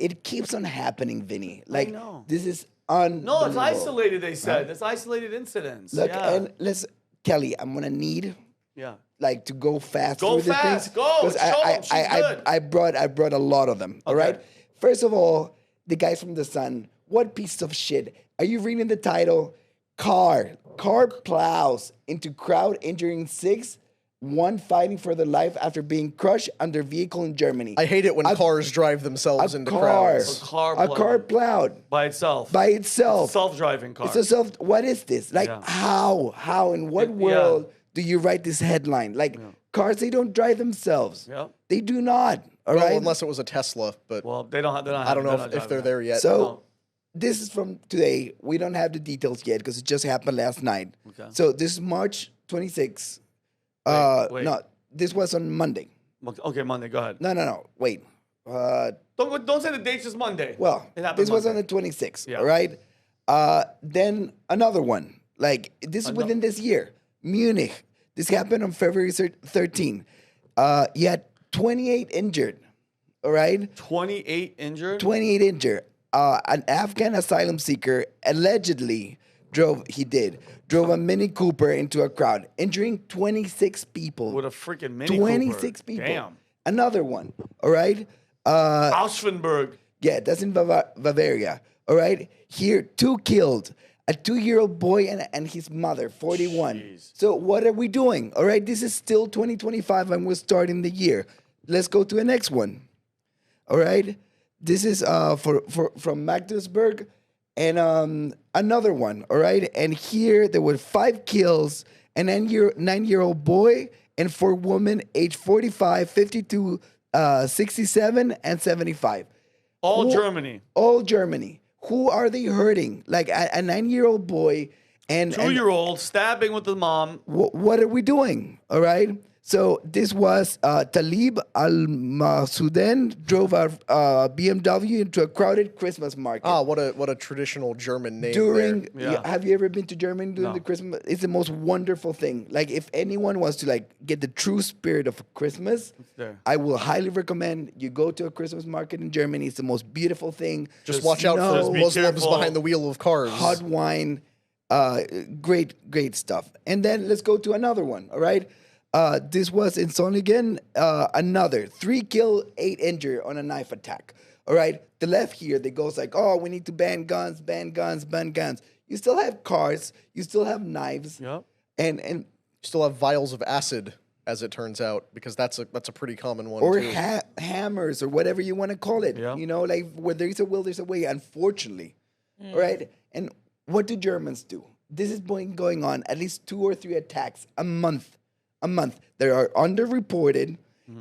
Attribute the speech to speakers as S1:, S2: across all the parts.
S1: it keeps on happening, Vinny.
S2: I
S1: Like,
S2: know.
S1: this is unbelievable.
S2: No, it's isolated, they said. It's isolated incidents.
S1: Look,
S2: yeah.
S1: and Kelly, I'm gonna need
S2: yeah.
S1: like to go fast.
S2: Go
S1: through
S2: fast,
S1: the things,
S2: go,
S1: 'cause
S2: show 'em she's good.
S1: I brought a lot of them. All
S2: Okay.
S1: right. First of all, the guys from the Sun. What piece of shit? Are you reading the title? Car plows into crowd, injuring 6. One fighting for their life after being crushed under vehicle in Germany.
S3: I hate it when cars drive themselves into crowds.
S1: A car plowed
S2: By itself.
S1: by itself.
S2: It's a self-driving car.
S1: It's a self. What is this? Like,
S2: Yeah.
S1: how, in what world do you write this headline? Like, cars, they don't drive themselves.
S2: Yeah.
S1: They do not. All
S3: Well,
S1: right.
S3: unless it was a Tesla, but
S2: Well, they don't have.
S3: I don't know if they're there yet.
S1: So, this is from today. We don't have the details yet because it just happened last night.
S2: Okay.
S1: So, this is March 26th.
S2: Wait.
S1: No, this was on Monday.
S2: Okay, Monday. Go ahead.
S1: No. Wait.
S2: Don't say the date's just Monday.
S1: Well,
S2: It happened
S1: this was on
S2: Monday.
S1: the 26th.
S2: Yeah.
S1: All right. Then another one. Like, this is within this year. Munich. This happened on February 13. You had 28 injured. All right.
S2: 28 injured.
S1: 28 injured. An Afghan asylum seeker allegedly drove a Mini Cooper into a crowd, injuring 26 people.
S2: With a freaking Mini
S1: 26
S2: Cooper.
S1: people.
S2: Damn.
S1: Another one. All right.
S2: Auschwitz.
S1: Yeah, that's in Bavaria. All right. Here, 2 killed. A 2-year-old boy and his mother, 41.
S2: Jeez.
S1: So what are we doing? All right. This is still 2025 and we're starting the year. Let's go to the next one. All right. This is from Magdeburg. And another one, all right? And here there were 5 kills, an 9-year-old boy and 4 women aged 45, 52, 67, and 75.
S2: All Germany.
S1: All Germany. Who are they hurting? Like a 9-year-old boy and
S2: 2-year-old stabbing with the mom.
S1: what are we doing? All right. So this was Talib Al-Masuden drove a BMW into a crowded Christmas market.
S3: Ah, what a traditional German name.
S1: During,
S3: there.
S2: Yeah.
S1: have you ever been to Germany during the Christmas? It's the most wonderful thing. Like, if anyone wants to like get the true spirit of Christmas,
S2: there.
S1: I will highly recommend you go to a Christmas market in Germany. It's the most beautiful thing.
S3: Just watch out for
S1: snow,
S2: be
S3: Muslims
S2: careful.
S3: behind the wheel of cars.
S1: hot wine, great stuff. And then let's go to another one. All right. This was in Solingen, another 3 killed, 8 injured on a knife attack. All right, the left here, they goes like, oh, we need to ban guns, ban guns, ban guns. You still have cars, you still have knives,
S2: Yep.
S1: and
S3: Still have vials of acid, as it turns out, because that's a pretty common one
S1: or
S3: too.
S1: hammers or whatever you want to call it.
S2: Yeah.
S1: You know, like where there's a will, there's a way. Unfortunately, all right. And what do Germans do? This is going on at least 2 or 3 attacks a month. They are underreported,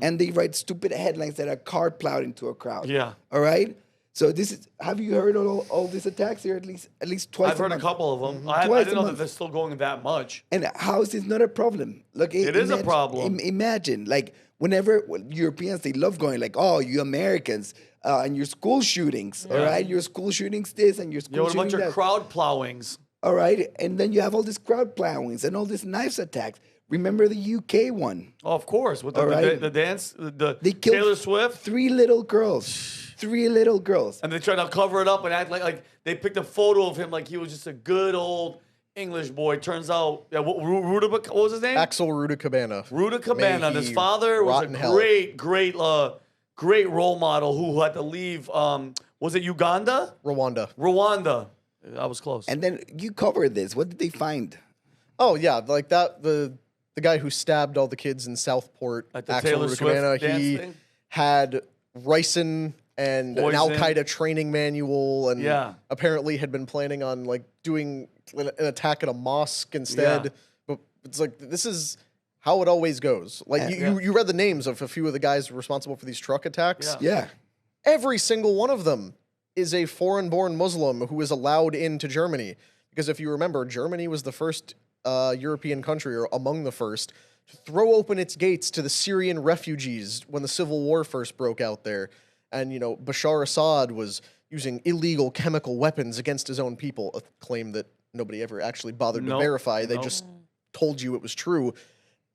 S1: and they write stupid headlines that a car plowed into a crowd.
S2: Yeah.
S1: All right. So this is. Have you heard of all these attacks here? At least twice.
S2: I've heard a
S1: month?
S2: couple of them. I
S1: Twice
S2: didn't
S1: a
S2: know that
S1: month.
S2: they're still going that much.
S1: And how is this not a problem? Look,
S2: It is a problem.
S1: Imagine, like, whenever Europeans, they love going like, oh, you Americans, and your school shootings. All right, your school shootings this and your school
S2: You know, a bunch
S1: shootings
S2: of
S1: that.
S2: crowd plowings.
S1: All right, and then you have all these crowd plowings and all these knives attacks. Remember the UK one?
S2: Oh, of course, with
S1: All right.
S2: the dance, the
S1: They killed
S2: Taylor Swift,
S1: 3 little girls. 3 little girls.
S2: and they tried to cover it up and act like they picked a photo of him like he was just a good old English boy. Turns out, yeah, what was his name?
S3: Axel Rudacabana.
S2: Ruda Cabana. And his father was
S3: rot
S2: a
S3: in hell.
S2: great role model who had to leave. Was it Uganda?
S3: Rwanda.
S2: Rwanda. I was close.
S1: And then you covered this. What did they find?
S3: Oh yeah, like that the guy who stabbed all the kids in Southport,
S2: At the
S3: Axel
S2: Taylor Swift
S3: Rudacabana,
S2: dance
S3: he
S2: thing?
S3: had ricin and an
S2: Poison.
S3: Al Qaeda training manual, and
S2: Yeah.
S3: apparently had been planning on like doing an attack at a mosque instead.
S2: Yeah.
S3: But it's like this is how it always goes. Like you read the names of a few of the guys responsible for these truck attacks.
S2: Yeah.
S1: Yeah.
S3: Every single one of them is a foreign-born Muslim who is allowed into Germany. Because if you remember, Germany was the first European country, or among the first, to throw open its gates to the Syrian refugees when the civil war first broke out there. And, you know, Bashar Assad was using illegal chemical weapons against his own people, a claim that nobody ever actually bothered to
S2: Nope.
S3: verify. They
S2: Nope.
S3: just told you it was true.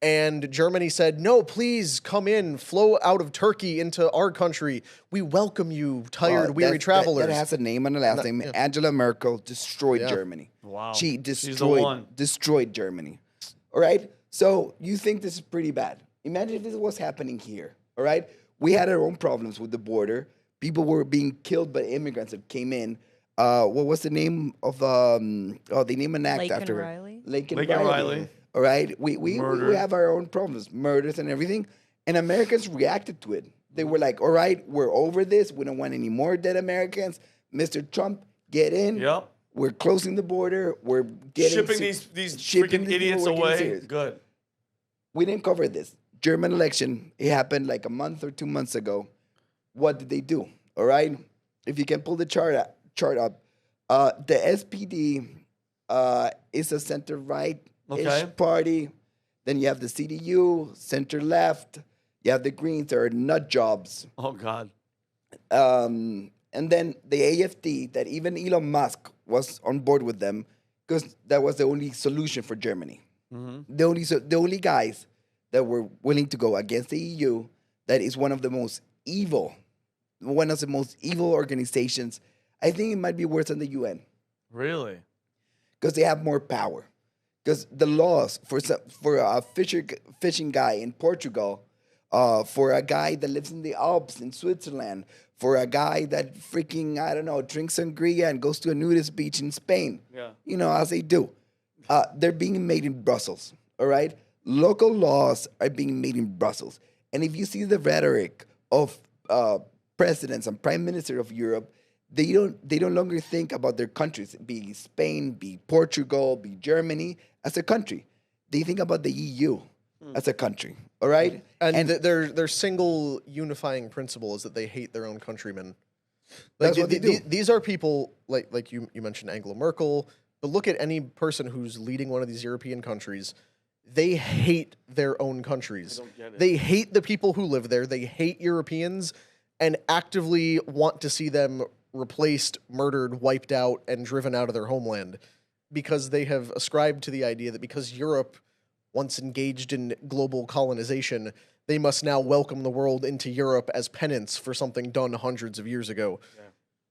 S3: And Germany said, no, please come in, flow out of Turkey into our country. We welcome you, tired, weary travelers.
S1: That has a name and a last name.
S3: yeah.
S1: Angela Merkel destroyed
S3: Yeah.
S1: Germany.
S2: Wow.
S1: She
S2: She's the
S1: destroyed
S2: one.
S1: destroyed Germany. All right? So you think this is pretty bad. Imagine if this was happening here. All right? We had our own problems with the border. People were being killed by immigrants that came in. What was the name of they named an act
S4: Laken
S1: after her.
S4: Riley?
S1: Laken
S2: Riley.
S1: Riley. All right? We have our own problems, murders and everything. And Americans reacted to it. They were like, all right, we're over this. We don't want any more dead Americans. Mr. Trump, get in.
S2: Yep.
S1: We're closing the border. We're getting
S2: Shipping these freaking idiots
S1: people, we're getting
S2: away.
S1: serious.
S2: Good.
S1: We didn't cover this. German election, it happened like a month or 2 months ago. What did they do? All right? If you can pull the chart up, the SPD is a center-right-ish party. Then you have the CDU, center-left. You have the Greens, that are nut jobs.
S2: Oh, God.
S1: And then the AFD, that even Elon Musk was on board with them, because that was the only solution for Germany. The only guys that were willing to go against the EU, that is one of the most evil organizations. I think it might be worse than the UN.
S2: Really?
S1: Because they have more power. Because the laws for a fishing guy in Portugal, for a guy that lives in the Alps in Switzerland, for a guy that freaking, I don't know, drinks sangria and goes to a nudist beach in Spain.
S2: Yeah.
S1: You know, as they do. They're being made in Brussels, all right? Local laws are being made in Brussels. And if you see the rhetoric of presidents and prime minister of Europe, they no longer think about their countries, be Spain, be Portugal, be Germany, as a country. They think about the EU as a country, all right?
S3: And their single unifying principle is that they hate their own countrymen. Like,
S1: That's what they do.
S3: These are people, like you mentioned Angela Merkel, but look at any person who's leading one of these European countries. They hate their own countries. They hate the people who live there. They hate Europeans and actively want to see them replaced, murdered, wiped out, and driven out of their homeland because they have ascribed to the idea that because Europe once engaged in global colonization, they must now welcome the world into Europe as penance for something done hundreds of years ago. Yeah.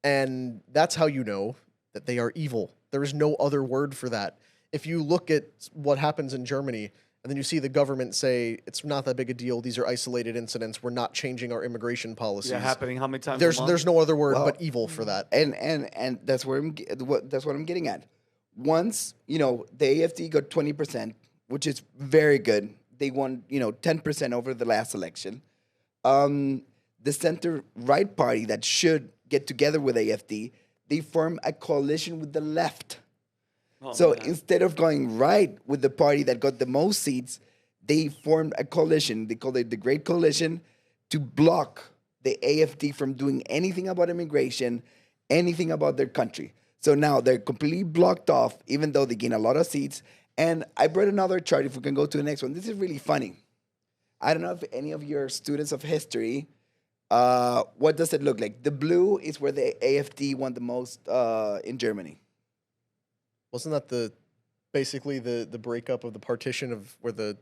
S3: And that's how you know that they are evil. There is no other word for that. If you look at what happens in Germany, and then you see the government say, it's not that big a deal, these are isolated incidents, we're not changing our immigration policies.
S2: Yeah, happening how many times
S3: There's no other word but evil for that.
S1: And that's where that's what I'm getting at. Once, the AFD got 20%, which is very good. They won, 10% over the last election. The center-right party that should get together with AFD, they form a coalition with the left. Instead of going right with the party that got the most seats, they formed a coalition. They called it the Great Coalition to block the AFD from doing anything about immigration, anything about their country. So now they're completely blocked off, even though they gain a lot of seats. And I brought another chart, if we can go to the next one. This is really funny. I don't know if any of your students of history, what does it look like? The blue is where the AFD won the most in Germany.
S3: Wasn't that basically the breakup of the partition of where the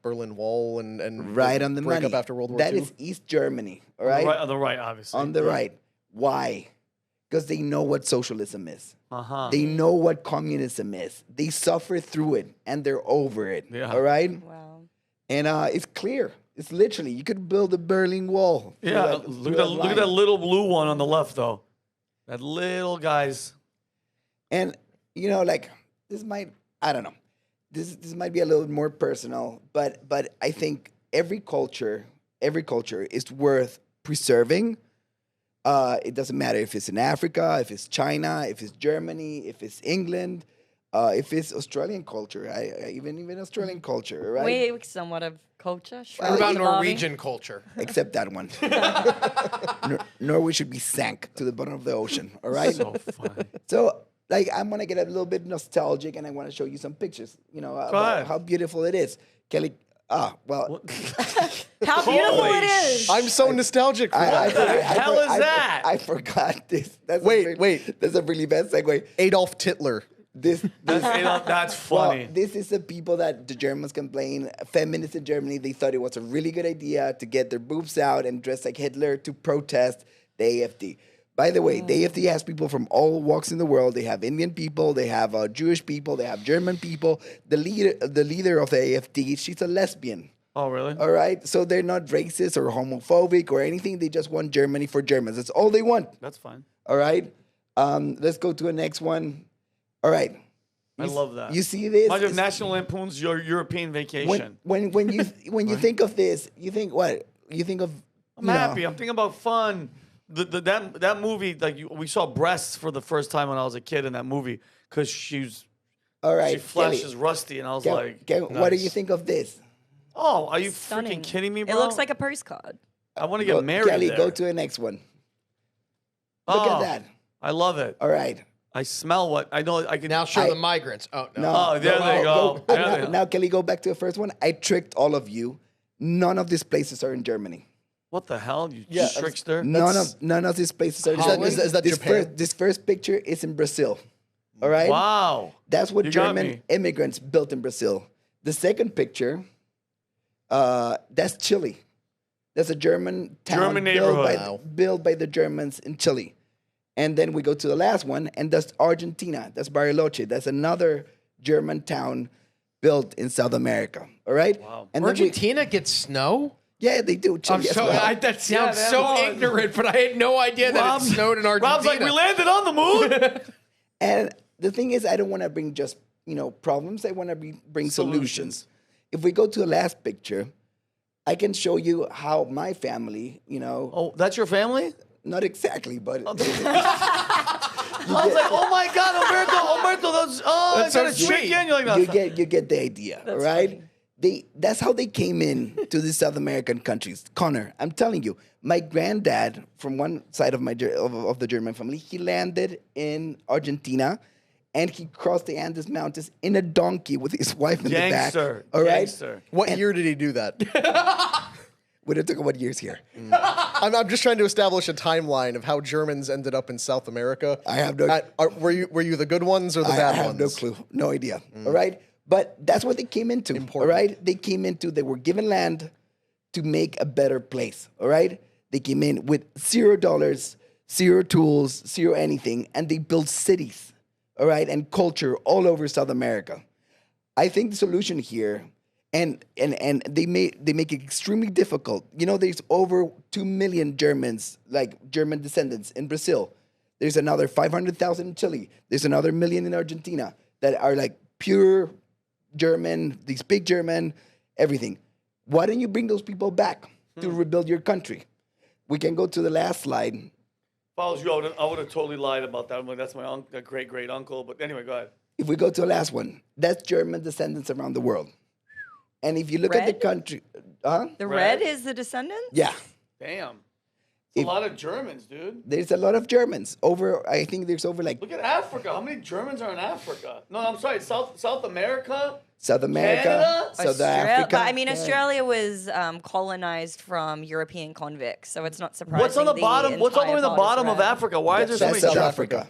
S3: Berlin Wall and
S1: right on the
S3: breakup
S1: money.
S3: after World War
S1: That
S3: II?
S1: is East Germany, all right?
S2: On the right, obviously.
S1: On the right. Why? Because they know what socialism is.
S2: Uh-huh.
S1: They know what communism is. They suffer through it, and they're over it, all right?
S4: Wow.
S1: And it's clear. It's literally, you could build a Berlin Wall.
S2: Yeah, look at that little blue one on the left, though. That little guy's.
S1: And, this might, I don't know. This might be a little more personal, but I think every culture is worth preserving. It doesn't matter if it's in Africa, if it's China, if it's Germany, if it's England, if it's Australian culture, even Australian culture, right?
S4: Wait, somewhat of culture.
S5: What about Norwegian culture?
S1: Except that one. Norway should be sank to the bottom of the ocean, all right?
S2: So funny.
S1: So, I'm going to get a little bit nostalgic, and I want to show you some pictures, about how beautiful it is. Kelly, well...
S4: How beautiful it is.
S3: I'm so nostalgic for that.
S2: What the hell is that?
S1: I forgot this.
S3: Wait.
S1: That's a really bad segue.
S3: Adolf Hitler.
S2: That's
S1: well,
S2: funny.
S1: this is the people that the Germans complain. Feminists in Germany, they thought it was a really good idea to get their boobs out and dress like Hitler to protest the AFD. By the way, the AFD has people from all walks in the world. They have Indian people, they have Jewish people, they have German people. The leader of the AFD, she's a lesbian.
S2: Oh, really?
S1: All right, so they're not racist or homophobic or anything. They just want Germany for Germans. That's all they want.
S2: That's fine.
S1: All right, let's go to the next one. All right,
S2: I love that.
S1: You see this?
S2: Mind you, National Lampoon's Your European Vacation.
S1: When you think of this, you think what? You think of.
S2: I'm happy. I'm thinking about fun. That movie, we saw breasts for the first time when I was a kid in that movie because she flashes
S1: Kelly,
S2: Rusty, and I was
S1: what do you think of this?
S2: Oh, are you
S4: Stunning.
S2: freaking kidding me, bro?
S4: It looks like a postcard.
S2: I want to get married.
S1: Kelly,
S2: there.
S1: go to the next one. Look at that.
S2: I love it.
S1: All right.
S2: I smell what I know. I can
S5: Now show the migrants. Oh, no.
S1: No.
S2: Oh, there they go.
S1: Now, Kelly, go back to the first one. I tricked all of you. None of these places are in Germany.
S2: What the hell, you
S3: Yeah,
S2: trickster?
S1: None of these places are in
S3: Holland?
S1: Germany.
S3: Is that
S1: this
S3: Japan?
S1: This first picture is in Brazil. All right.
S2: Wow.
S1: That's what
S2: You got
S1: German
S2: me.
S1: immigrants built in Brazil. The second picture, that's Chile. That's a German town
S2: German neighborhood.
S1: built by the Germans in Chile. And then we go to the last one, and that's Argentina. That's Bariloche. That's another German town built in South America. All right?
S2: Wow.
S1: And then
S5: Argentina gets snow?
S1: yeah, they do. Chile
S5: I'm
S1: as
S5: so,
S1: well.
S5: that sounds
S2: they
S5: so
S2: have-
S5: ignorant, but I had no idea that it snowed in Argentina.
S2: Rob's like, we landed on the moon.
S1: And the thing is, I don't want to bring just problems. I want to bring solutions. If we go to the last picture, I can show you how my family,
S2: Oh, that's your family?
S1: not exactly, but
S2: I was like, oh my God, Umberto, that's
S5: That's so
S2: I got a
S5: sweet.
S2: chicken. You're like,
S1: you get the idea,
S4: That's
S1: right? That's how they came in to the South American countries. Connor, I'm telling you, my granddad from one side of of the German family, he landed in Argentina, and he crossed the Andes Mountains in a donkey with his wife in the back. All right.
S2: Gangster.
S3: What year did he do that?
S1: We don't talk about years here.
S3: I'm just trying to establish a timeline of how Germans ended up in South America.
S1: I have no.
S3: Were you the good ones or the
S1: I
S3: bad
S1: have
S3: ones?
S1: no clue, no idea. All right, but that's what they came into. All right, they came into. They were given land to make a better place. All right, they came in with $0, zero tools, zero anything, and they built cities. All right, and culture all over South America. I think the solution here, and they make it extremely difficult. There's over 2 million Germans, like German descendants in Brazil. There's another 500,000 in Chile. There's another million in Argentina that are like pure German. They speak German, everything. Why don't you bring those people back to rebuild your country? We can go to the last slide.
S2: If I was you, I would have totally lied about that. I'm like, that's my great uncle. But anyway, go ahead.
S1: If we go to the last one, that's German descendants around the world. And if you look at the
S4: Red?
S1: country,
S4: The red is the descendant?
S1: yeah,
S2: Damn. It's a lot of Germans, dude.
S1: there's a lot of Germans. I think there's over like
S2: Look at Africa. How many Germans are in Africa? No, I'm sorry. South America?
S1: South America,
S2: Canada?
S1: South
S4: Australia,
S1: Africa.
S4: but I mean,
S1: yeah.
S4: Australia was colonized from European convicts, so it's not surprising.
S2: What's on the bottom? What's all the way in the
S4: entire part is
S2: bottom of
S4: red.
S2: Africa? Why is there so
S1: That's
S2: many
S1: South
S2: Germans?
S1: Africa.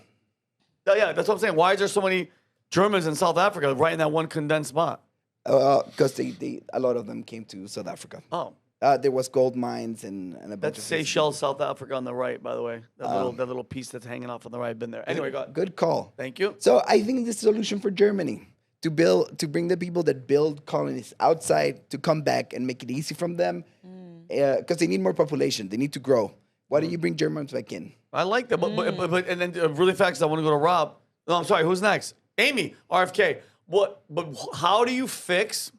S2: Yeah, that's what I'm saying. Why is there so many Germans in South Africa right in that one condensed spot?
S1: Because a lot of them came to South Africa.
S2: Oh.
S1: There was gold mines and a bunch
S2: That's
S1: of things.
S2: Seychelles, South Africa on the right, by the way. That little piece that's hanging off on the right. I've been there. Anyway, go ahead.
S1: Good call.
S2: Thank you.
S1: So I think the solution for Germany to bring the people that build colonies outside to come back and make it easy from them, because they need more population. They need to grow. Why don't you bring Germans back in?
S2: I like that. But and then really fast, 'cause I want to go to Rob. No, I'm sorry. Who's next? Amy, RFK. But how do you fix?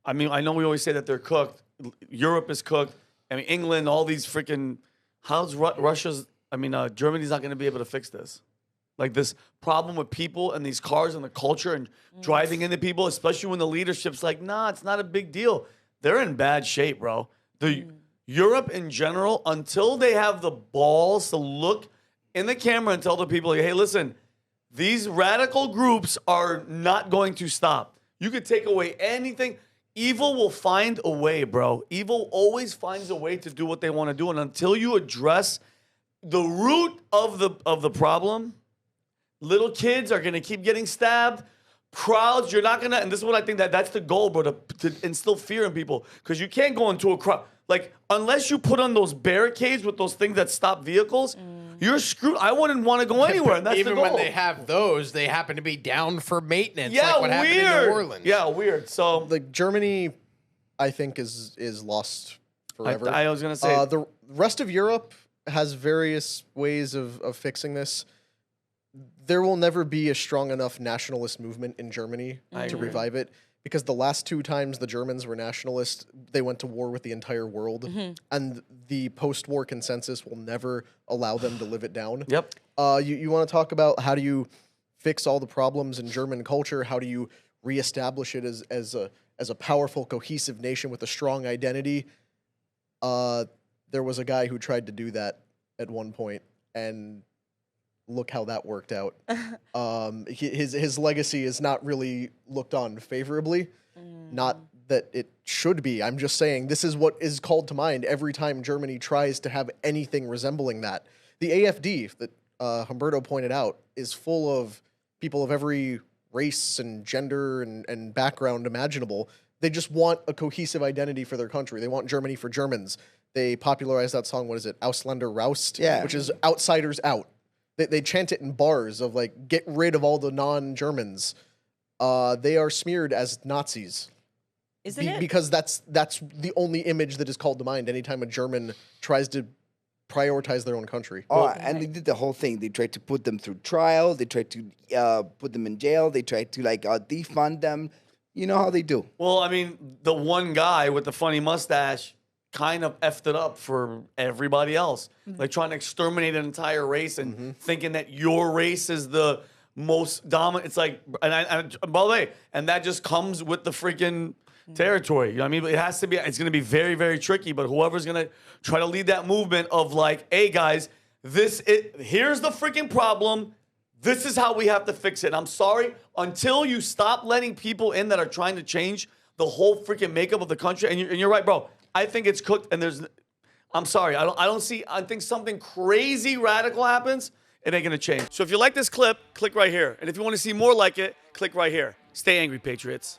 S2: I mean, I know we always say that they're cooked. Europe is cooked. I mean, England, all these freaking. How's Russia's? I mean, Germany's not going to be able to fix this. Like this problem with people and these cars and the culture and driving into people, especially when the leadership's like, nah, it's not a big deal. They're in bad shape, bro. Europe in general, until they have the balls to look in the camera and tell the people, like, hey, listen, these radical groups are not going to stop. You could take away anything. Evil will find a way, bro. Evil always finds a way to do what they want to do. And until you address the root of the problem, Little kids are gonna keep getting stabbed. Crowds, you're not gonna, and this is what I think that's the goal, bro, to instill fear in people. Because you can't go into a crowd. Like, unless you put on those barricades with those things that stop vehicles, you're screwed. I wouldn't want to go anywhere. And that's
S5: Even
S2: the goal.
S5: when they have those, they happen to be down for maintenance.
S2: Yeah,
S5: like what happened in
S2: weird.
S5: New Orleans.
S2: Yeah, weird. So,
S3: Like Germany, I think is lost forever.
S2: I was gonna say,
S3: The rest of Europe has various ways of fixing this. There will never be a strong enough nationalist movement in Germany to
S2: agree.
S3: revive it, because the last 2 times the Germans were nationalists, they went to war with the entire world, and the post-war consensus will never allow them to live it down.
S2: yep.
S3: You want to talk about how do you fix all the problems in German culture? How do you reestablish it as a powerful, cohesive nation with a strong identity? There was a guy who tried to do that at one point, and look how that worked out. His legacy is not really looked on favorably. Not that it should be. I'm just saying this is what is called to mind every time Germany tries to have anything resembling that. The AfD that Humberto pointed out is full of people of every race and gender and background imaginable. They just want a cohesive identity for their country. They want Germany for Germans. They popularized that song, what is it? Ausländer raus,
S1: Yeah.
S3: which is outsiders out. They chant it in bars of like, get rid of all the non-Germans. They are smeared as Nazis.
S4: Isn't it?
S3: Because that's the only image that is called to mind anytime a German tries to prioritize their own country.
S1: Oh, and they did the whole thing. They tried to put them through trial. They tried to put them in jail. They tried to defund them. You know how they do.
S2: Well, I mean, the one guy with the funny mustache kind of effed it up for everybody else. Like trying to exterminate an entire race and thinking that your race is the most dominant. It's like, and by the way, and that just comes with the freaking territory. You know what I mean? But it has to be, it's going to be very, very tricky. But whoever's going to try to lead that movement of like, hey guys, here's the freaking problem. This is how we have to fix it. And I'm sorry, until you stop letting people in that are trying to change the whole freaking makeup of the country, and you're right, bro. I think it's cooked, and I'm sorry, I think something crazy radical happens, it ain't gonna change. So if you like this clip, click right here. And if you wanna see more like it, click right here. Stay angry, Patriots.